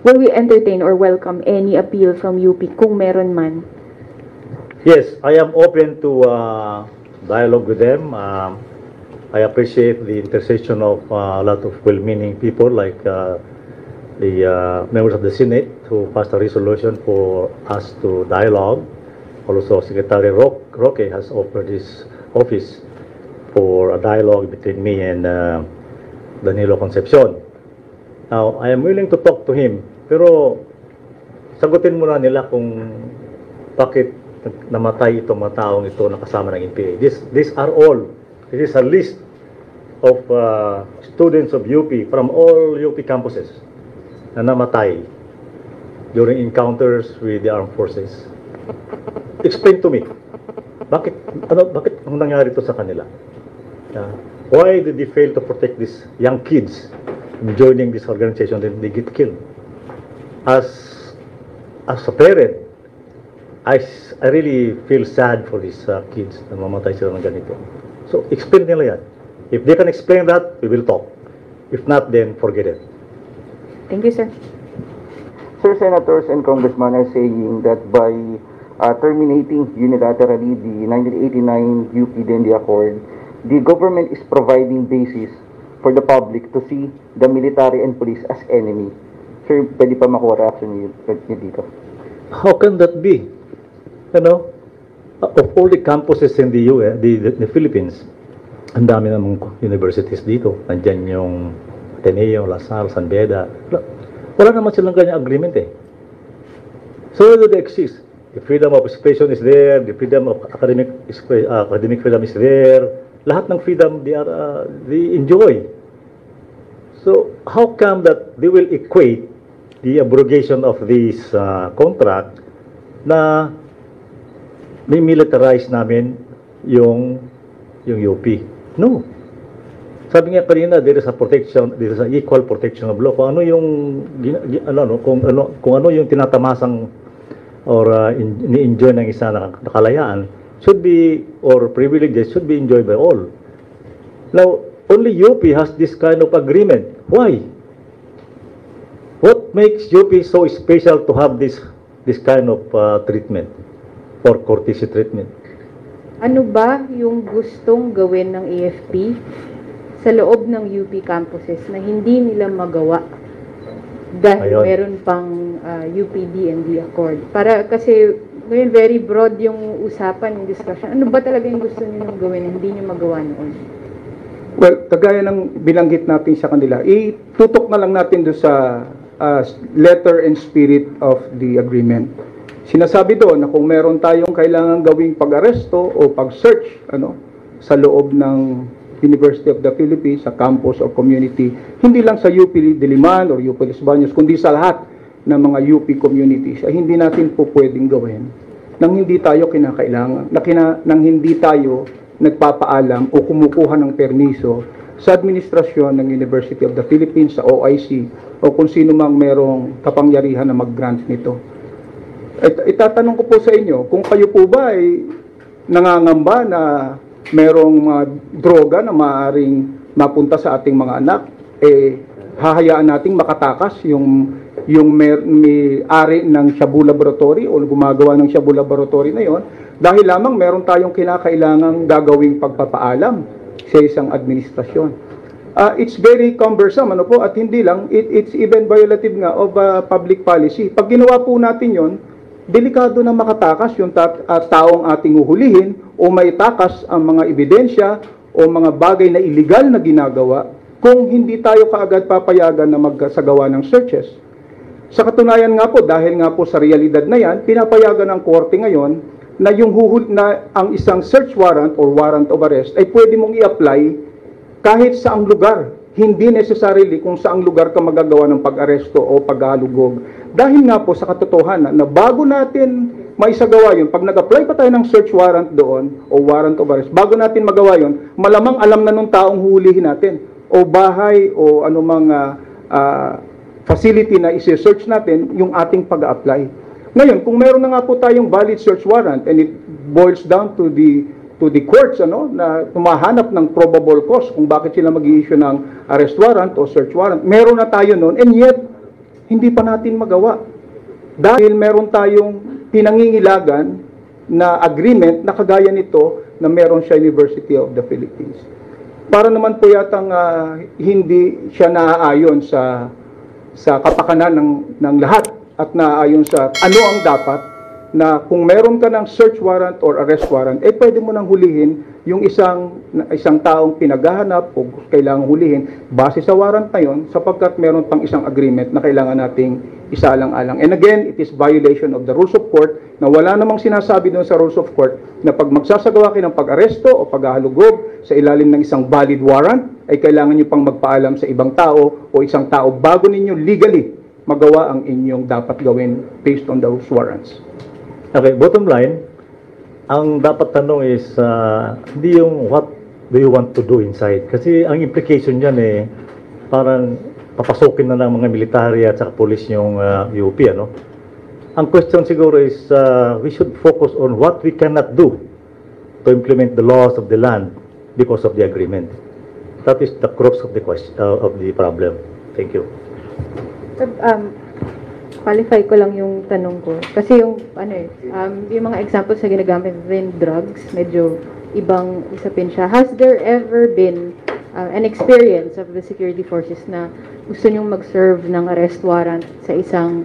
Will we entertain or welcome any appeal from UP kung meron man? Yes, I am open to dialogue with them. I appreciate the intercession of a lot of well-meaning people like the members of the Senate who passed a resolution for us to dialogue. Also, Secretary Roque has offered his office for a dialogue between me and Danilo Concepcion. Now, I am willing to talk to him, pero sagutin muna nila kung bakit namatay itong mga taong ito na kasama ng NPA. This is a list of students of UP from all UP campuses na namatay during encounters with the armed forces. Explain to me, bakit ang nangyari ito sa kanila? Why did they fail to protect these young kids from joining this organization and they get killed? As a parent, I really feel sad for these kids na mamatay sila ng ganito. So, explain nila yan. If they can explain that, we will talk. If not, then forget it. Thank you, sir. Sir, senators and congressmen are saying that by terminating unilaterally the 1989 UP-Dende Accord, the government is providing basis for the public to see the military and police as enemy. Sir, pwede pa makuha reaction niyo dito? How can that be? You know, of all the campuses in the US, the Philippines, ang dami namang universities dito. Nandyan yung Ateneo, La Salle, San Beda. Wala naman silang kanya agreement eh. So where do they exist? The freedom of expression is there, the freedom of academic freedom is there. Lahat ng freedom they enjoy. So how come that they will equate the abrogation of this contract na militarize namin yung UP? No. Sabi nga kanina, there is an equal protection of law. Kung ano yung kung ano yung tinatamasang or ni-enjoy ng isa na kalayaan should be, or privileges should be enjoyed by all. Now, only UP has this kind of agreement. Why? What makes UP so special to have this kind of treatment or courtesy treatment? Ano ba yung gustong gawin ng AFP sa loob ng UP campuses na hindi nila magawa dahil meron pang UP-DND Accord? Para kasi ngayon very broad yung usapan, yung discussion. Ano ba talaga yung gusto niyo gawin na hindi niyo magawa noon? Well, kagaya ng binanggit natin sa kanila, itutok na lang natin doon sa letter and spirit of the agreement. Sinasabi doon na kung meron tayong kailangan gawing pag-aresto o pag-search sa loob ng University of the Philippines, sa campus or community, hindi lang sa UP Diliman or UP Los Baños, kundi sa lahat ng mga UP communities, ay hindi natin po pwedeng gawin nang hindi tayo kinakailangan, nang hindi tayo nagpapaalam o kumukuha ng permiso sa administrasyon ng University of the Philippines, sa OIC, o kung sino mang merong kapangyarihan na mag-grant nito. Itatanong ko po sa inyo, kung kayo po ba ay nangangamba na merong droga na maaaring mapunta sa ating mga anak, hahayaan nating makatakas yung may-ari ng Shabu Laboratory o gumagawa ng Shabu Laboratory na yon dahil lamang meron tayong kinakailangang gagawing pagpapaalam sa isang administrasyon. It's very cumbersome, at hindi lang, it's even violative nga of public policy. Pag ginawa po natin yon, delikado na makatakas yung taong ating uhulihin o maitakas ang mga ebidensya o mga bagay na illegal na ginagawa kung hindi tayo kaagad papayagan na magsagawa ng searches. Sa katunayan nga po, dahil nga po sa realidad na yan, pinapayagan ng korte ngayon na ang isang search warrant or warrant of arrest ay pwede mong i-apply kahit saang lugar. Hindi necessarily kung saang lugar ka magagawa ng pag-aresto o paghalugog. Dahil nga po sa katotohanan na bago natin maisagawa yun, pag nag-apply pa tayo ng search warrant doon o warrant of arrest, bago natin magawa yun, malamang alam na nung taong huhulihin natin o bahay o anumang facility na isi-search natin yung ating pag-apply. Ngayon, kung meron na nga po tayong valid search warrant and it boils down to to the courts na tumahanap ng probable cause kung bakit sila mag-i-issue ng arrest warrant o search warrant. Meron na tayo noon, and yet hindi pa natin magawa. Dahil meron tayong pinangingilagan na agreement na kagaya nito na meron sa University of the Philippines. Para naman po yatang hindi siya naaayon sa kapakanan ng lahat at naaayon sa ano ang dapat na kung meron ka ng search warrant or arrest warrant, pwede mo nang hulihin yung isang taong pinaghahanap o kailangang hulihin base sa warrant na yun sapagkat meron pang isang agreement na kailangan nating isaalang-alang. And again, it is violation of the rules of court na wala namang sinasabi doon sa rules of court na pag magsasagawa kayo ng pag-aresto o paghahalugog sa ilalim ng isang valid warrant, ay kailangan nyo pang magpaalam sa ibang tao o isang tao bago ninyo legally magawa ang inyong dapat gawin based on those warrants. Okay, bottom line, ang dapat tanong is, hindi yung what do you want to do inside? Kasi ang implication niyan parang papasukin na ng mga military at saka police yung UP, ano? Ang question siguro is, we should focus on what we cannot do to implement the laws of the land because of the agreement. That is the crux of the question, of the problem. Thank you. Qualify ko lang yung tanong ko. Kasi yung mga examples na ginagamit din drugs, medyo ibang usapin siya. Has there ever been an experience of the security forces na gusto nyong mag-serve ng arrest warrant sa isang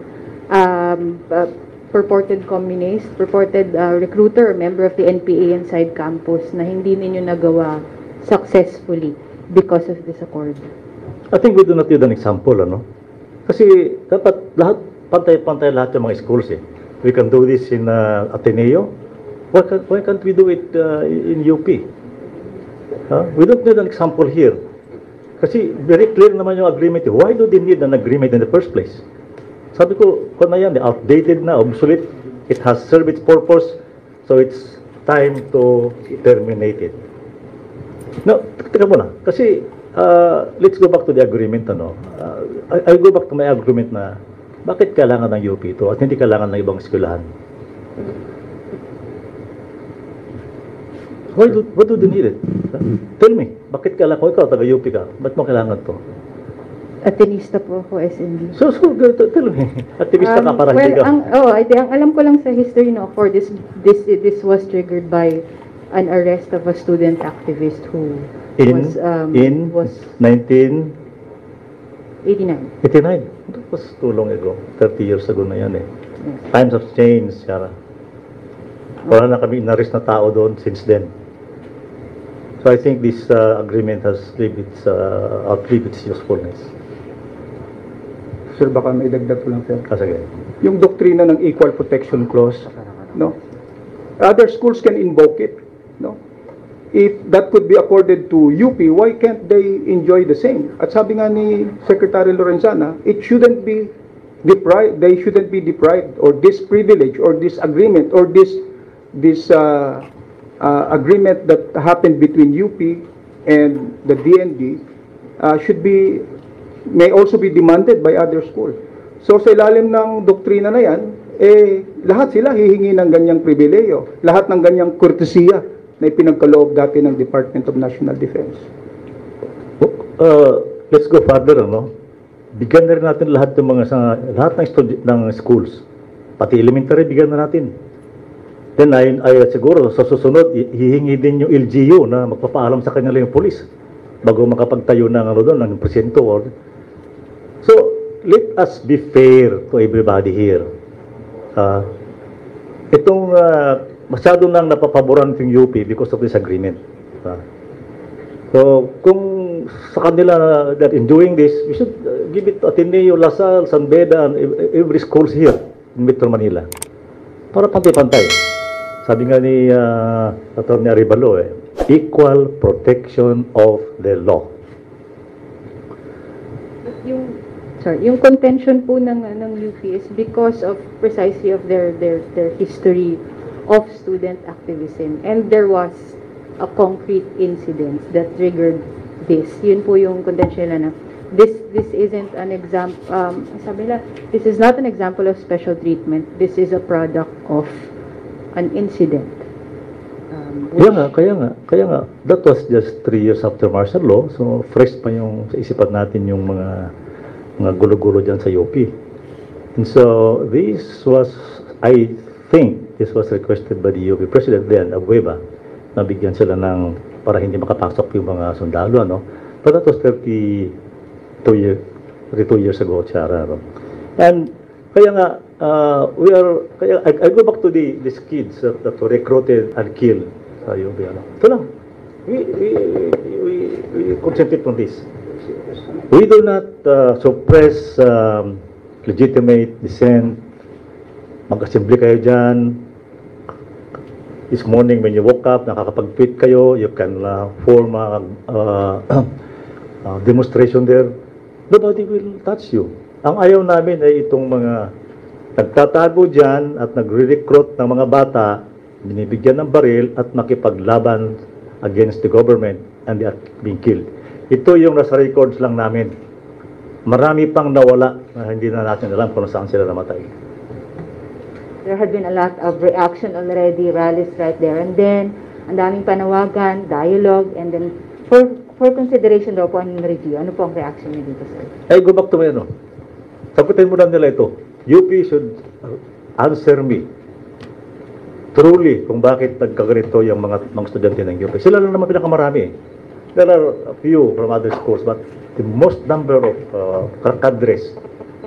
purported communist, purported recruiter or member of the NPA inside campus na hindi ninyo nagawa successfully because of this accord? I think we do not need an example, ano? Kasi dapat lahat pantay-pantay lahat yung mga schools We can do this in Ateneo. Why can't we do it in UP? We don't need an example here. Kasi very clear naman yung agreement. Why do they need an agreement in the first place? Sabi ko, kung na yan, outdated na, obsolete. It has served its purpose, so it's time to terminate it. No, teka muna. Kasi, let's go back to the agreement, ano. I'll go back to my argument na bakit kailangan ng UP ito at hindi kailangan ng ibang eskwelahan? What do they need it? Tell me, bakit kailangan ko? Ikaw, taga-UP ka. Ba't mo kailangan to? Atenista po ako, SND. So tell me. Aktivista ka para hindi ka. Ang alam ko lang sa history, for this was triggered by an arrest of a student activist who was 1989. That was too long ago. 30 years ago na yan Yes. Times have changed, Sarah. Wala na kami inaris na tao doon since then. So I think this agreement has outlived its usefulness. Sir, baka may dagdag ko lang, sir. Sige. Yung doktrina ng Equal Protection Clause, other schools can invoke it, If that could be accorded to UP, why can't they enjoy the same? At sabi nga ni Secretary Lorenzana, it shouldn't be deprived, they shouldn't be deprived, or this privilege, or this agreement, or this agreement that happened between UP and the DND may also be demanded by other schools. So sa ilalim ng doktrina na yan, lahat sila hihingi ng ganyang pribileyo, lahat ng ganyang kurtesiya na ipinagkaloob dati ng Department of National Defense. Let's go further, Bigyan na rin natin lahat ng schools, pati elementary, bigyan na natin. Then ay siguro sa susunod hihingi din yung LGU na magpapaalam sa kanila yung police bago makapagtayo ng ng presinto. So let us be fair to everybody here. Itong masyado nang napapaboran yung UP because of this agreement. So kung sa kanila that in doing this, we should give it to Ateneo, Lasal, San Beda, and every schools here in Metro Manila. Para pantay-pantay. Sabi nga ni Atty. Arevalo, equal protection of the law. Yung contention po ng UP is because of precisely of their history of student activism, and there was a concrete incident that triggered this. Yun po yung contention nila na this isn't an example, sabi nila, this is not an example of special treatment, this is a product of an incident. Kaya nga, that was just 3 years after martial law, so fresh pa yung sa isipan natin yung mga gulo-gulo dyan sa UP. And so, I think this was requested by the UP President then, Abueva, na bigyan sila ng, para hindi makapasok yung mga sundalo, ano? But that was 32 years ago, Chara, no? And, kaya nga, I go back to these kids that were recruited and killed sa UP, ano? Ito lang. We concentrate on this. We do not suppress legitimate dissent. Mag-assembly kayo dyan. This morning when you woke up, nakakapag-tweet kayo, you can form a demonstration there. Nobody will touch you. Ang ayaw namin ay itong mga nagtatago dyan at nagre-recruit ng mga bata, binibigyan ng baril at makipaglaban against the government and they are being killed. Ito yung nasa records lang namin. Marami pang nawala na hindi na natin alam kung saan sila namatay. There had been a lot of reaction already, rallies right there. And then, ang daming panawagan, dialogue, and then for consideration daw po ang review. Ano po ang reaction niyo dito, sir? Ay, go back to my ano. Sagutin mo lang nila ito. UP should answer me truly kung bakit nagkaganito yung mga estudyante ng UP. Sila lang naman pinakamarami. There are a few from other schools, but the most number of cadres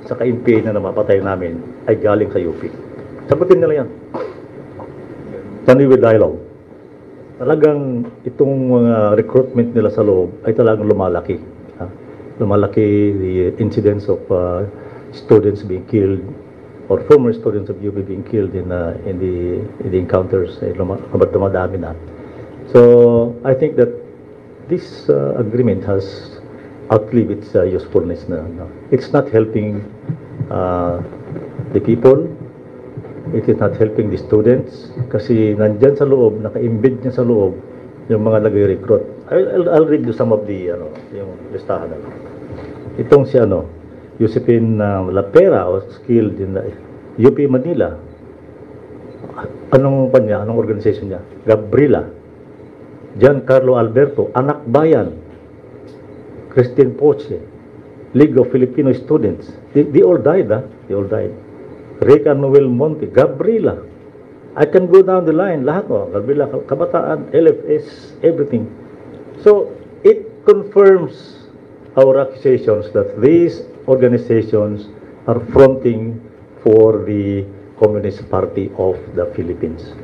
sa ka-MPA na namapatay namin ay galing sa UP. Sagutin nila yan. Can we dialogue? Talagang itong mga recruitment nila sa loob ay talagang lumalaki. Lumalaki the incidents of students being killed or former students of UP being killed in the encounters. Dumadami na. So I think that this agreement has outlived its usefulness na. It's not helping the people. It is not helping the students kasi nandyan sa loob, naka-embed niya sa loob yung mga nag-recruit. I'll read you some of the yung listahan. Itong si Josephine Lapera was killed in the UP Manila. Anong kanya? Anong organization niya? Gabriela. Giancarlo Alberto, Anak Bayan. Christine Poche, League of Filipino Students. They all died, They all died. Rica Noel Monte, Gabriela. I can go down the line, lahat Gabriela, Kabataan, LFS, everything. So, it confirms our accusations that these organizations are fronting for the Communist Party of the Philippines.